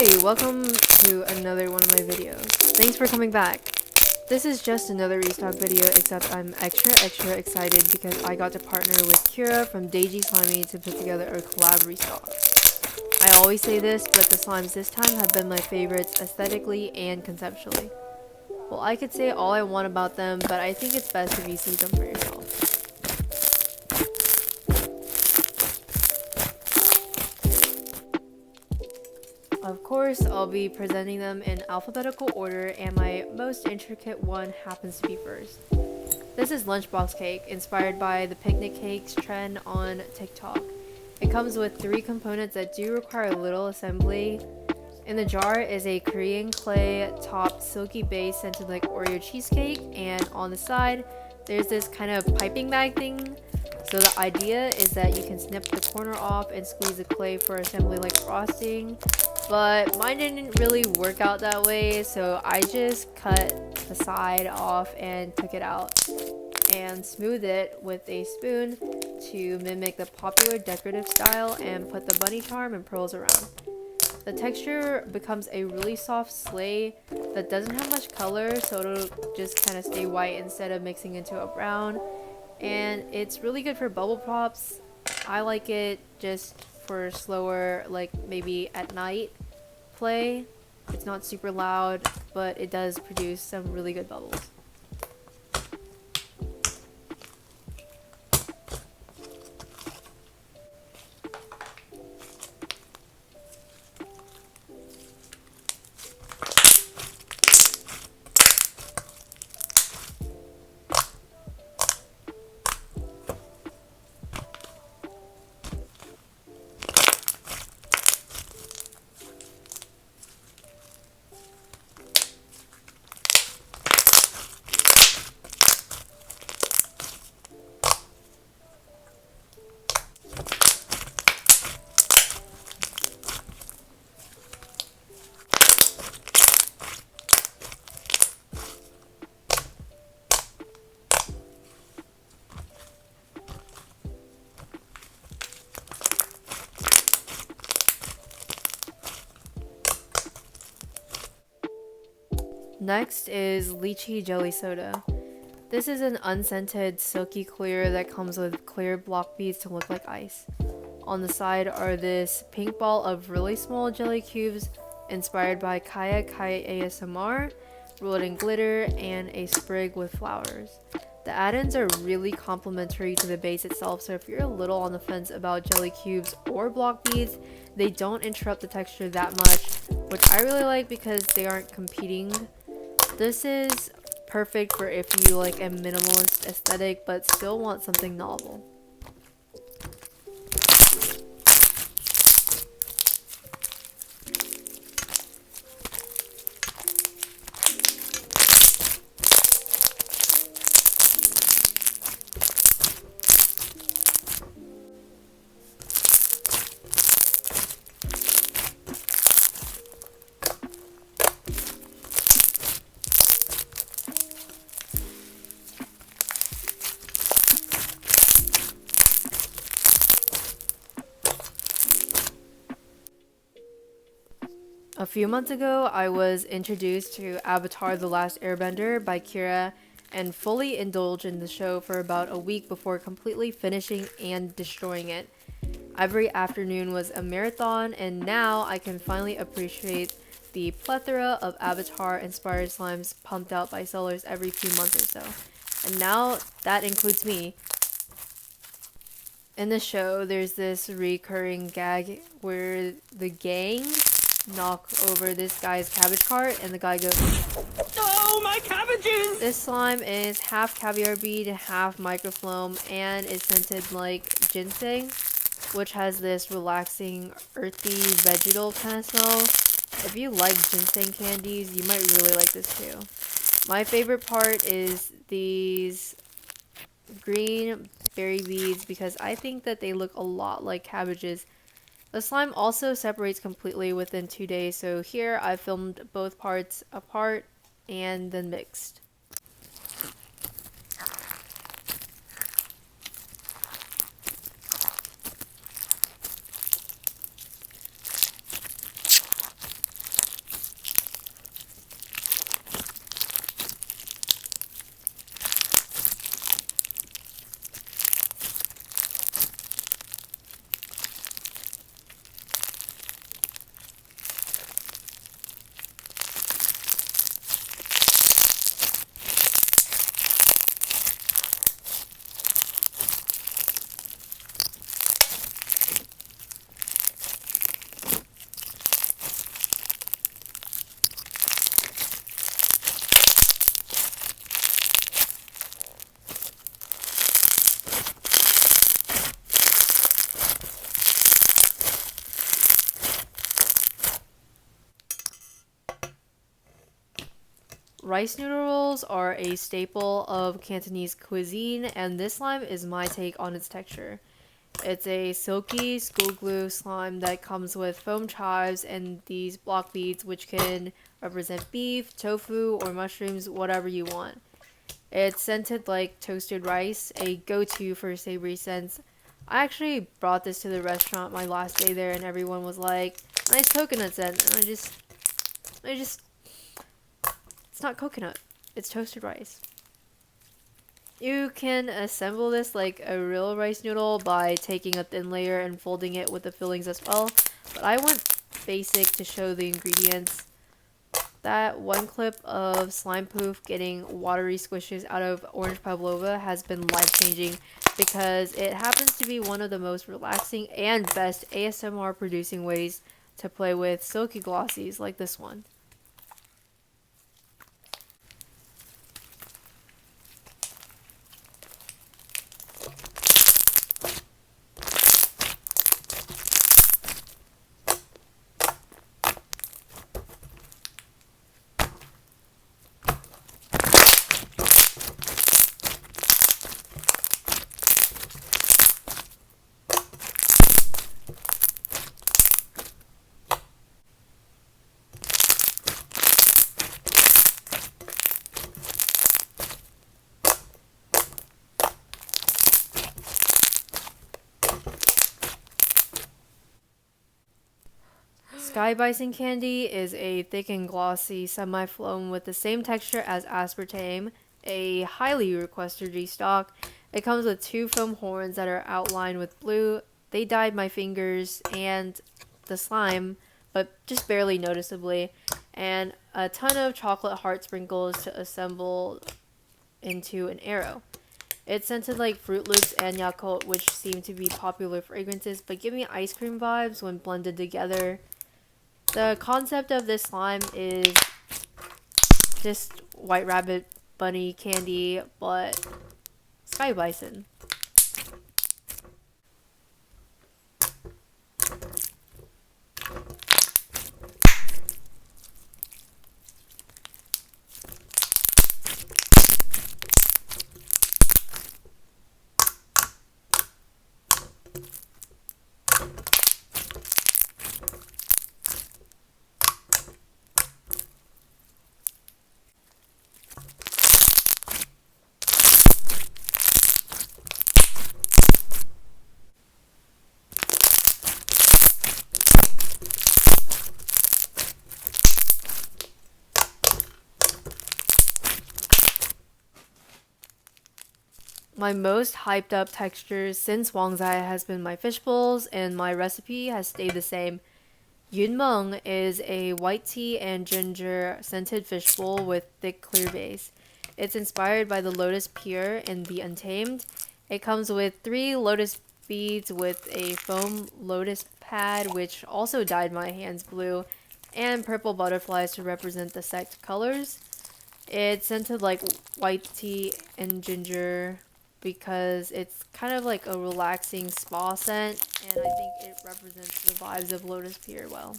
Hey, welcome to another one of my videos. Thanks for coming back. This is just another restock video, except I'm extra excited because I got to partner with Kira from Deiji Slimy to put together a collab restock. I always say this, but the slimes this time have been my favorites aesthetically and conceptually. Well, I could say all I want about them, but I think it's best if you see them for yourself. Of course, I'll be presenting them in alphabetical order, and my most intricate one happens to be first. This is Lunchbox Cake, inspired by the picnic cakes trend on TikTok. It comes with 3 components that do require a little assembly. In the jar is a Korean clay topped silky base scented like Oreo cheesecake, and on the side there's this kind of piping bag thing. So the idea is that you can snip the corner off and squeeze the clay for assembly like frosting, but mine didn't really work out that way, so I just cut the side off and took it out and smooth it with a spoon to mimic the popular decorative style and put the bunny charm and pearls around. The texture becomes a really soft slay that doesn't have much color, so it'll just kind of stay white instead of mixing into a brown. And it's really good for bubble pops. I like it just for slower, like maybe at night play. It's not super loud, but it does produce some really good bubbles. Next is lychee jelly soda. This is an unscented, silky clear that comes with clear block beads to look like ice. On the side are this pink ball of really small jelly cubes inspired by Kaya ASMR, rolled in glitter, and a sprig with flowers. The add-ins are really complementary to the base itself, so if you're a little on the fence about jelly cubes or block beads, they don't interrupt the texture that much, which I really like because they aren't competing. This is perfect for if you like a minimalist aesthetic but still want something novel. A few months ago, I was introduced to Avatar: The Last Airbender by Kira and fully indulged in the show for about a week before completely finishing and destroying it. Every afternoon was a marathon, and now I can finally appreciate the plethora of Avatar-inspired slimes pumped out by sellers every few months or so. And now that includes me. In the show, there's this recurring gag where the gang knock over this guy's cabbage cart and the guy goes, "Oh, my cabbages!" This slime is half caviar bead, half microfloam, and is scented like ginseng, which has this relaxing, earthy, vegetal kind of smell. If you like ginseng candies, you might really like this too. My favorite part is these green berry beads because I think that they look a lot like cabbages. The slime also separates completely within 2 days, so here I filmed both parts apart and then mixed. Rice noodle rolls are a staple of Cantonese cuisine, and this slime is my take on its texture. It's a silky school glue slime that comes with foam chives and these block beads, which can represent beef, tofu, or mushrooms, whatever you want. It's scented like toasted rice, a go-to for savory scents. I actually brought this to the restaurant my last day there, and everyone was like, "Nice coconut scent," and I just, it's not coconut. It's toasted rice. You can assemble this like a real rice noodle by taking a thin layer and folding it with the fillings as well, but I went basic to show the ingredients. That one clip of slime poof getting watery squishes out of orange pavlova has been life-changing because it happens to be one of the most relaxing and best ASMR producing ways to play with silky glossies like this one. Sky Bison candy is a thick and glossy semi-foam with the same texture as aspartame, a highly requested restock. It comes with two foam horns that are outlined with blue. They dyed my fingers and the slime, but just barely noticeably, and a ton of chocolate heart sprinkles to assemble into an arrow. It's scented like Fruit Loops and Yakult, which seem to be popular fragrances, but give me ice cream vibes when blended together. The concept of this slime is just White Rabbit bunny candy, but Sky Bison. My most hyped up texture since Wangzai has been my fish bowls, and my recipe has stayed the same. Yuen mung is a white tea and ginger scented fish bowl with thick clear base. It's inspired by the lotus pure in The Untamed. It comes with 3 lotus beads with a foam lotus pad, which also dyed my hands blue, and purple butterflies to represent the sect colors. It's scented like white tea and ginger because it's kind of like a relaxing spa scent, and I think it represents the vibes of Lotus Pier well.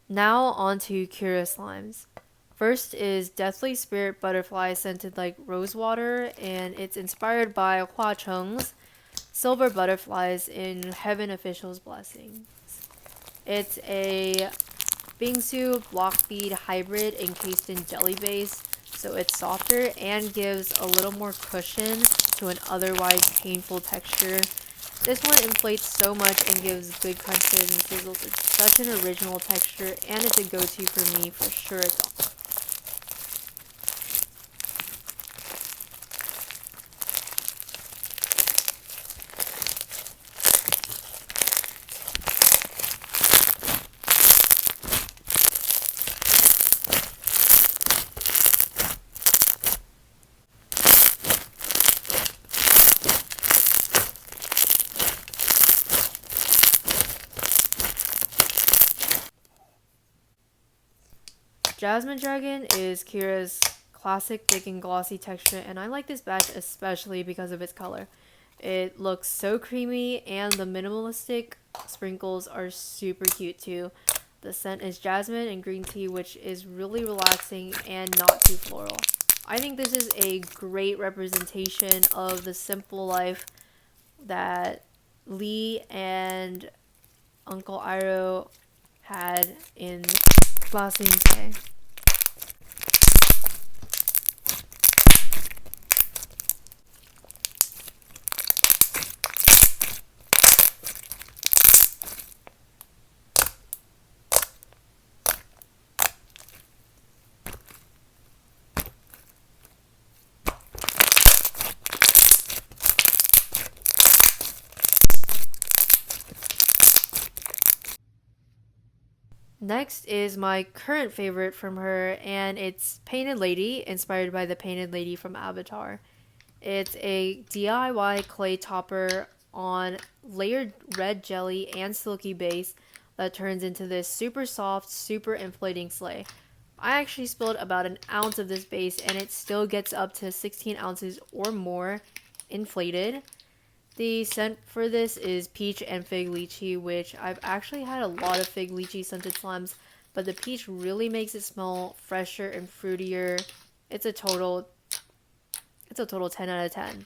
Now on to Curious Slimes. First is Deathly Spirit Butterfly scented like rosewater, and it's inspired by Hua Cheng's silver butterflies in Heaven Official's Blessing. It's a bingsu block bead hybrid encased in jelly base, so it's softer and gives a little more cushion to an otherwise painful texture. This one inflates so much and gives good crunches and sizzles. It's such an original texture, and it's a go-to for me for sure. Jasmine Dragon is Kira's classic thick and glossy texture, and I like this batch especially because of its color. It looks so creamy, and the minimalistic sprinkles are super cute too. The scent is jasmine and green tea, which is really relaxing and not too floral. I think this is a great representation of the simple life that Lee and Uncle Iroh had in Ba Sing Se. Next is my current favorite from her, and it's Painted Lady, inspired by the Painted Lady from Avatar. It's a DIY clay topper on layered red jelly and silky base that turns into this super soft, super inflating sleigh. I actually spilled about an ounce of this base, and it still gets up to 16 ounces or more inflated. The scent for this is peach and fig lychee, which I've actually had a lot of fig lychee scented slimes, but the peach really makes it smell fresher and fruitier. It's a total 10 out of 10.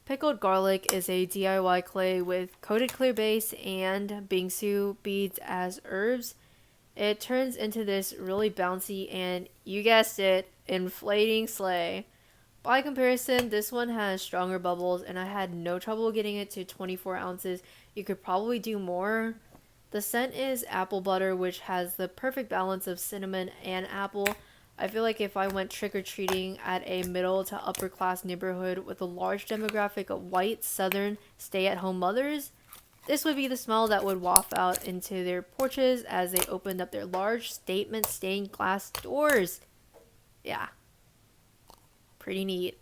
Pickled garlic is a DIY clay with coated clear base and bingsu beads as herbs. It turns into this really bouncy and, you guessed it, inflating sleigh. By comparison, this one has stronger bubbles, and I had no trouble getting it to 24 ounces. You could probably do more. The scent is apple butter, which has the perfect balance of cinnamon and apple. I feel like if I went trick-or-treating at a middle to upper class neighborhood with a large demographic of white, southern, stay-at-home mothers, this would be the smell that would waft out into their porches as they opened up their large statement stained glass doors. Yeah, pretty neat.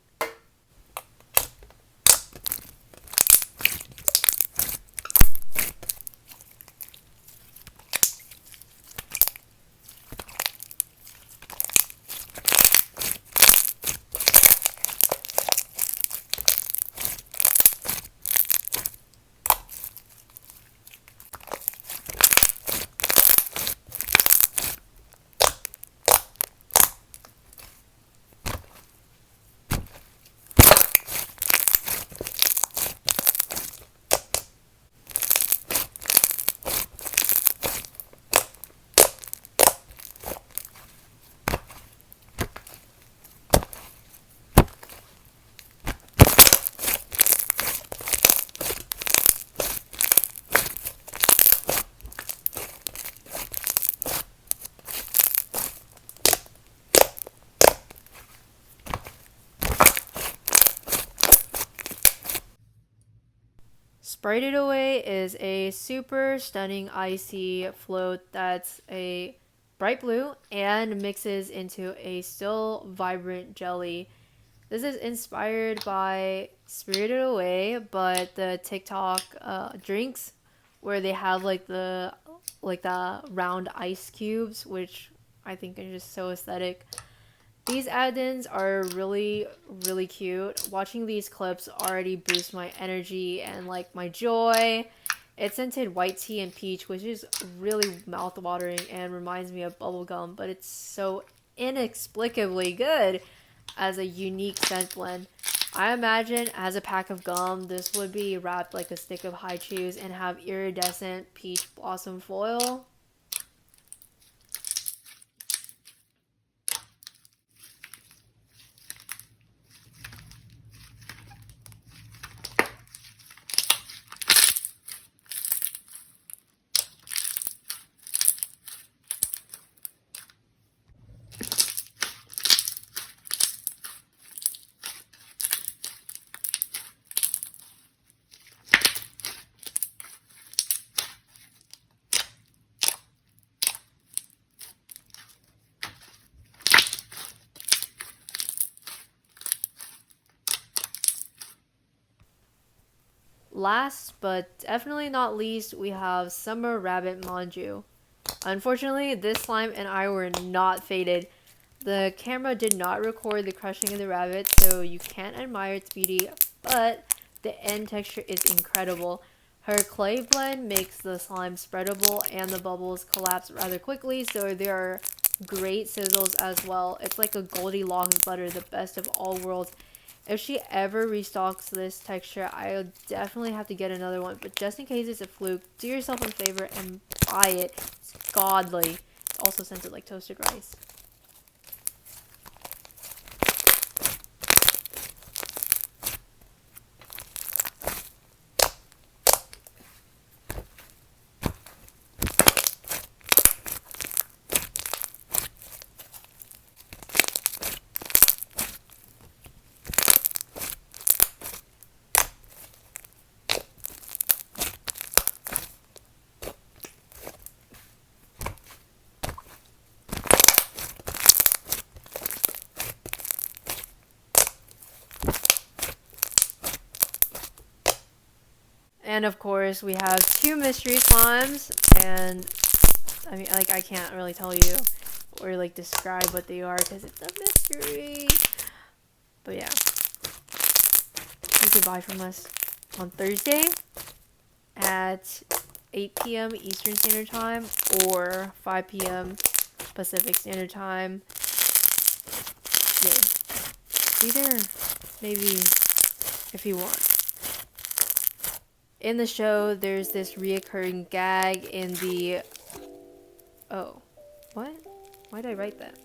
Spirited Away is a super stunning icy float that's a bright blue and mixes into a still vibrant jelly. This is inspired by Spirited Away, but the TikTok drinks where they have like the like the round ice cubes, which I think are just so aesthetic. These add-ins are really, really cute. Watching these clips already boosts my energy and like my joy. It's scented white tea and peach, which is really mouth-watering and reminds me of bubblegum, but it's so inexplicably good as a unique scent blend. I imagine as a pack of gum, this would be wrapped like a stick of high chews and have iridescent peach blossom foil. Last but definitely not least, we have Summer Rabbit Manju. Unfortunately, this slime and I were not fated. The camera did not record the crushing of the rabbit, so you can't admire its beauty, but the end texture is incredible. Her clay blend makes the slime spreadable and the bubbles collapse rather quickly, so there are great sizzles as well. It's like a Goldilocks butter, the best of all worlds. If she ever restocks this texture, I'll definitely have to get another one. But just in case it's a fluke, do yourself a favor and buy it. It's godly. It's also scented like toasted rice. And of course, we have two mystery slimes, and I mean, like, I can't really tell you or like describe what they are because it's a mystery. But yeah, you can buy from us on Thursday at 8 p.m. Eastern Standard Time or 5 p.m. Pacific Standard Time. Yeah, be there maybe if you want. In the show, there's this reoccurring gag in the... Oh, what? Why did I write that?